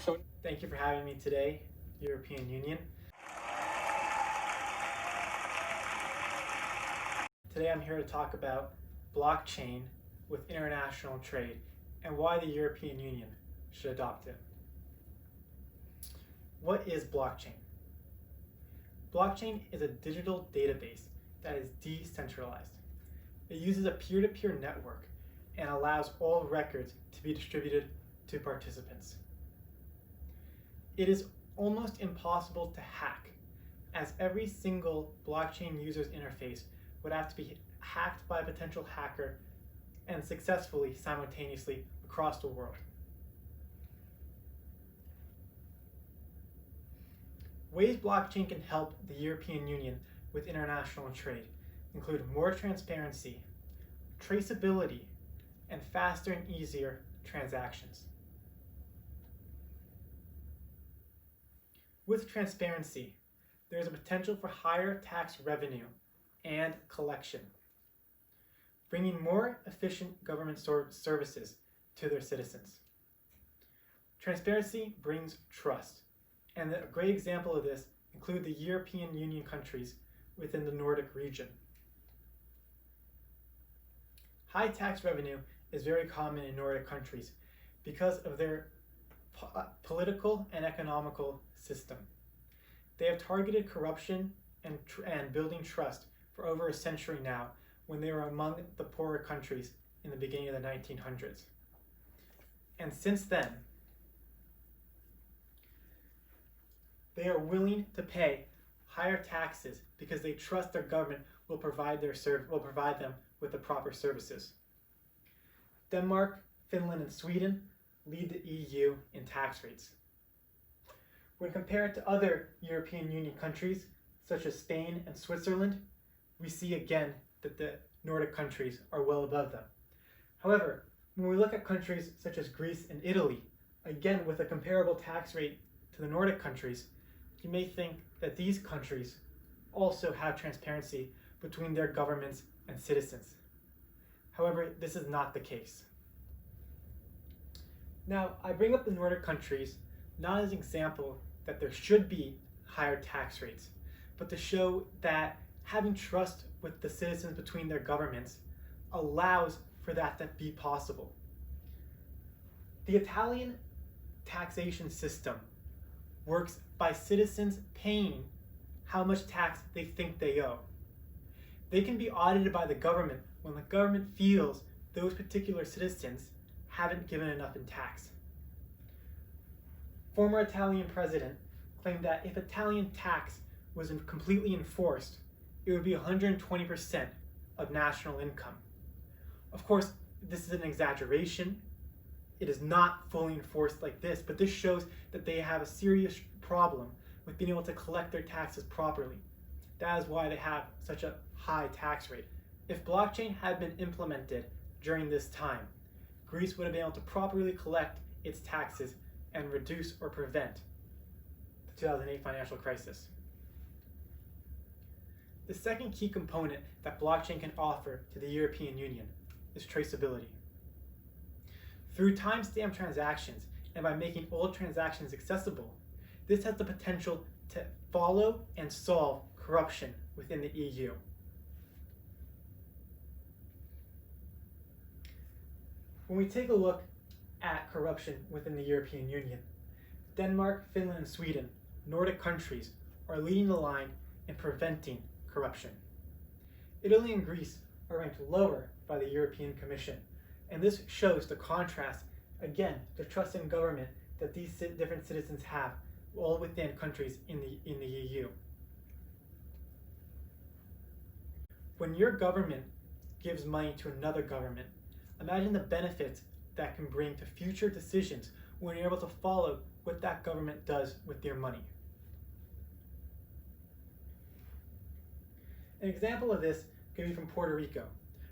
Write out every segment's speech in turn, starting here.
So thank you for having me today, European Union. Today I'm here to talk about blockchain with international trade and why the European Union should adopt it. What is blockchain? Blockchain is a digital database that is decentralized. It uses a peer-to-peer network and allows all records to be distributed to participants. It is almost impossible to hack, as every single blockchain user's interface would have to be hacked by a potential hacker and successfully simultaneously across the world. Ways blockchain can help the European Union with international trade include more transparency, traceability, and faster and easier transactions. With transparency, there is a potential for higher tax revenue and collection, bringing more efficient government services to their citizens. Transparency brings trust, and a great example of this include the European Union countries within the Nordic region. High tax revenue is very common in Nordic countries because of their political and economical system. They have targeted corruption and building trust for over a century now, when they were among the poorer countries in the beginning of the 1900s. And since then, they are willing to pay higher taxes because they trust their government will provide them with the proper services. Denmark, Finland, and Sweden lead the EU in tax rates. When compared to other European Union countries, such as Spain and Switzerland, we see again that the Nordic countries are well above them. However, when we look at countries such as Greece and Italy, again with a comparable tax rate to the Nordic countries, you may think that these countries also have transparency between their governments and citizens. However, this is not the case. Now, I bring up the Nordic countries not as an example that there should be higher tax rates, but to show that having trust with the citizens between their governments allows for that to be possible. The Italian taxation system works by citizens paying how much tax they think they owe. They can be audited by the government when the government feels those particular citizens haven't given enough in tax. Former Italian president claimed that if Italian tax was completely enforced, it would be 120% of national income. Of course, this is an exaggeration. It is not fully enforced like this, but this shows that they have a serious problem with being able to collect their taxes properly. That is why they have such a high tax rate. If blockchain had been implemented during this time, Greece would have been able to properly collect its taxes and reduce or prevent the 2008 financial crisis. The second key component that blockchain can offer to the European Union is traceability. Through timestamp transactions and by making all transactions accessible, this has the potential to follow and solve corruption within the EU. When we take a look at corruption within the European Union, Denmark, Finland, and Sweden, Nordic countries, are leading the line in preventing corruption. Italy and Greece are ranked lower by the European Commission, and this shows the contrast, again, the trust in government that these different citizens have all within countries in the EU. When your government gives money to another government, imagine the benefits that can bring to future decisions when you're able to follow what that government does with their money. An example of this could be from Puerto Rico,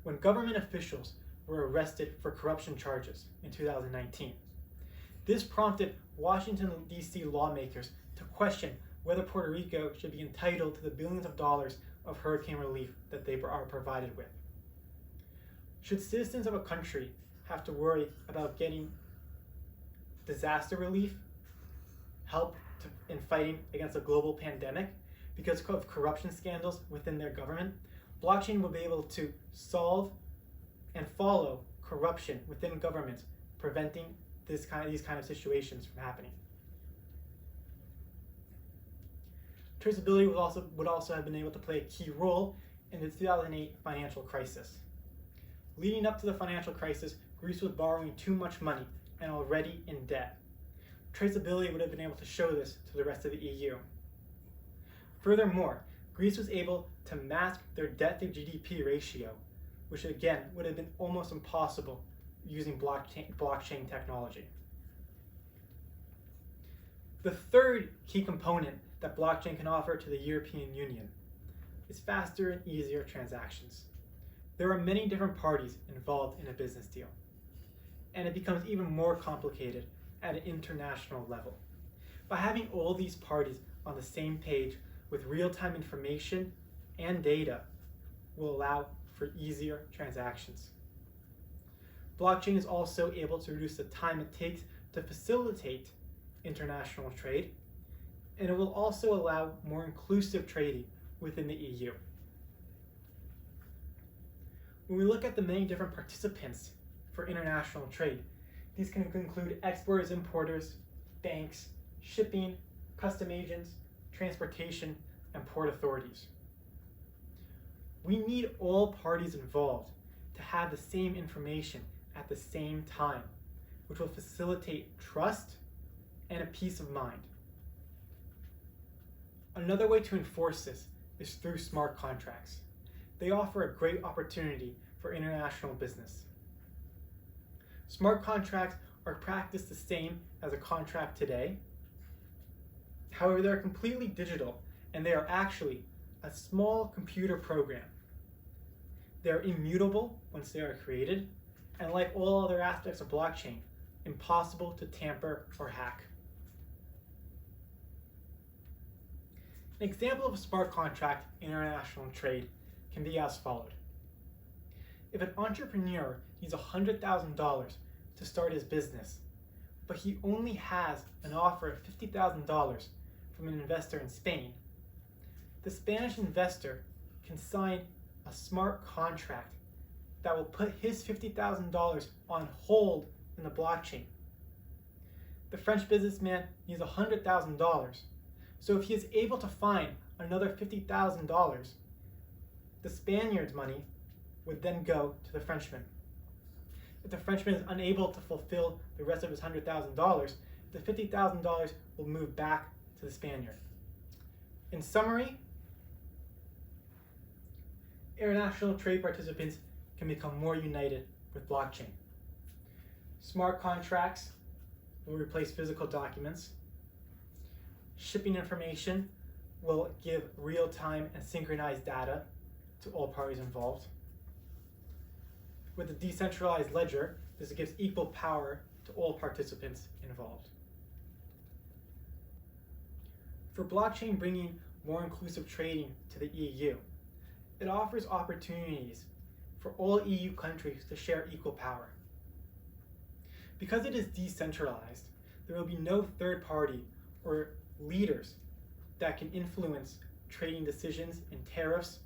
when government officials were arrested for corruption charges in 2019. This prompted Washington, D.C. lawmakers to question whether Puerto Rico should be entitled to the billions of dollars of hurricane relief that they are provided with. Should citizens of a country have to worry about getting disaster relief help in fighting against a global pandemic because of corruption scandals within their government, blockchain will be able to solve and follow corruption within governments, preventing these kind of situations from happening. Traceability would also have been able to play a key role in the 2008 financial crisis. Leading up to the financial crisis, Greece was borrowing too much money and already in debt. Traceability would have been able to show this to the rest of the EU. Furthermore, Greece was able to mask their debt to GDP ratio, which again would have been almost impossible using blockchain technology. The third key component that blockchain can offer to the European Union is faster and easier transactions. There are many different parties involved in a business deal, and it becomes even more complicated at an international level. By having all these parties on the same page with real-time information and data will allow for easier transactions. Blockchain is also able to reduce the time it takes to facilitate international trade, and it will also allow more inclusive trading within the EU. When we look at the many different participants for international trade, these can include exporters, importers, banks, shipping, custom agents, transportation, and port authorities. We need all parties involved to have the same information at the same time, which will facilitate trust and a peace of mind. Another way to enforce this is through smart contracts. They offer a great opportunity for international business. Smart contracts are practiced the same as a contract today. However, they're completely digital, and they are actually a small computer program. They're immutable once they are created, and like all other aspects of blockchain, impossible to tamper or hack. An example of a smart contract in international trade can be as followed. If an entrepreneur needs $100,000 to start his business, but he only has an offer of $50,000 from an investor in Spain, the Spanish investor can sign a smart contract that will put his $50,000 on hold in the blockchain. The French businessman needs $100,000, so if he is able to find another $50,000, the Spaniard's money would then go to the Frenchman. If the Frenchman is unable to fulfill the rest of his $100,000, the $50,000 will move back to the Spaniard. In summary, international trade participants can become more united with blockchain. Smart contracts will replace physical documents. Shipping information will give real-time and synchronized data to all parties involved. With a decentralized ledger, this gives equal power to all participants involved. For blockchain bringing more inclusive trading to the EU, it offers opportunities for all EU countries to share equal power. Because it is decentralized, there will be no third party or leaders that can influence trading decisions in tariffs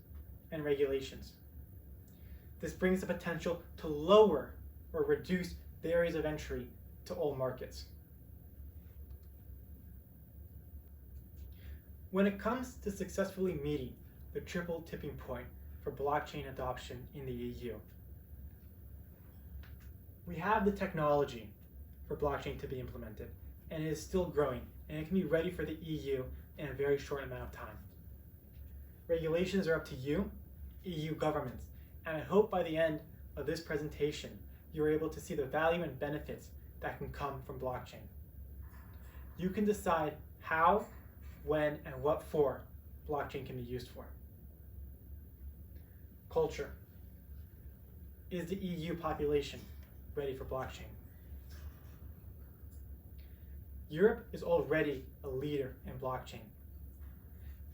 and regulations. This brings the potential to lower or reduce barriers of entry to all markets. When it comes to successfully meeting the triple tipping point for blockchain adoption in the EU, we have the technology for blockchain to be implemented, and it is still growing, and it can be ready for the EU in a very short amount of time. Regulations are up to you, EU governments, and I hope by the end of this presentation, you're able to see the value and benefits that can come from blockchain. You can decide how, when, and what for blockchain can be used for. Culture. Is the EU population ready for blockchain? Europe is already a leader in blockchain,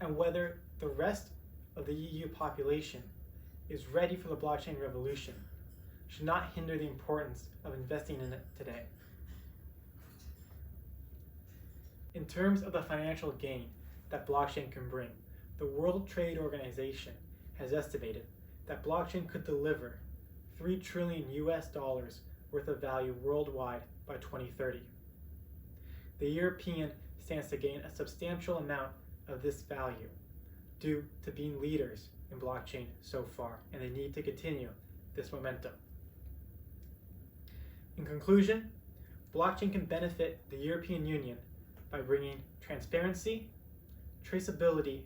and whether the rest of the EU population is ready for the blockchain revolution should not hinder the importance of investing in it today. In terms of the financial gain that blockchain can bring, the World Trade Organization has estimated that blockchain could deliver $3 trillion worth of value worldwide by 2030. The European stands to gain a substantial amount of this value due to being leaders in blockchain so far, and they need to continue this momentum. In conclusion, blockchain can benefit the European Union by bringing transparency, traceability,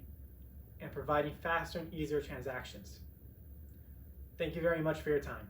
and providing faster and easier transactions. Thank you very much for your time.